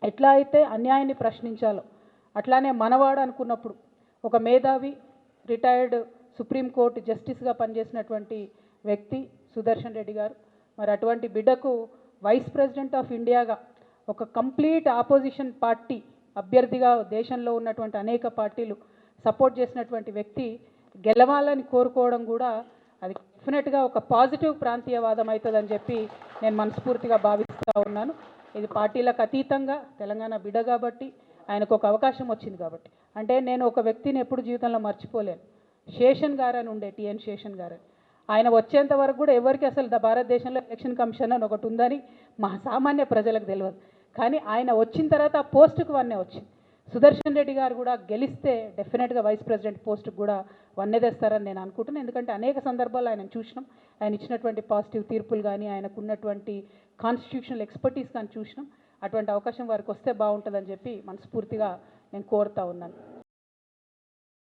ఎట్లా అయితే అన్యాయాన్ని ప్రశ్నించాలో అట్లానే మనవాడు అనుకున్నప్పుడు ఒక మేధావి రిటైర్డ్ సుప్రీంకోర్టు జస్టిస్గా పనిచేసినటువంటి వ్యక్తి సుదర్శన్ రెడ్డి గారు, మరి అటువంటి బిడ్డకు వైస్ ప్రెసిడెంట్ ఆఫ్ ఇండియాగా ఒక కంప్లీట్ ఆపోజిషన్ పార్టీ అభ్యర్థిగా దేశంలో ఉన్నటువంటి అనేక పార్టీలు సపోర్ట్ చేసినటువంటి వ్యక్తి గెలవాలని కోరుకోవడం కూడా అది డెఫినెట్గా ఒక పాజిటివ్ ప్రాంతీయవాదం అవుతుందని చెప్పి నేను మనస్ఫూర్తిగా భావిస్తూ ఉన్నాను. ఇది పార్టీలకు అతీతంగా తెలంగాణ బిడ్డ కాబట్టి ఆయనకు ఒక అవకాశం వచ్చింది కాబట్టి. అంటే నేను ఒక వ్యక్తిని ఎప్పుడు జీవితంలో మర్చిపోలేను. శేషన్ గారు అని ఉండే, టిఎన్ శేషన్ గారు. ఆయన వచ్చేంత వరకు కూడా ఎవరికి అసలు భారతదేశంలో ఎలక్షన్ కమిషన్ అని ఒకటి ఉందని మా సామాన్య ప్రజలకు తెలియదు. కానీ ఆయన వచ్చిన తర్వాత ఆ పోస్టుకు వన్నే వచ్చింది. సుదర్శన్ రెడ్డి గారు కూడా గెలిస్తే డెఫినెట్గా వైస్ ప్రెసిడెంట్ పోస్టుకు కూడా వన్నే తెస్తారని నేను అనుకుంటున్నాను. ఎందుకంటే అనేక సందర్భాల్లో ఆయన చూసినాం, ఆయన ఇచ్చినటువంటి పాజిటివ్ తీర్పులు కానీ ఆయనకు ఉన్నటువంటి కాన్స్టిట్యూషనల్ ఎక్స్పర్టీస్ కానీ చూసినాం. అటువంటి అవకాశం వారికి వస్తే బాగుంటుందని చెప్పి మనస్ఫూర్తిగా నేను కోరుతా ఉన్నాను.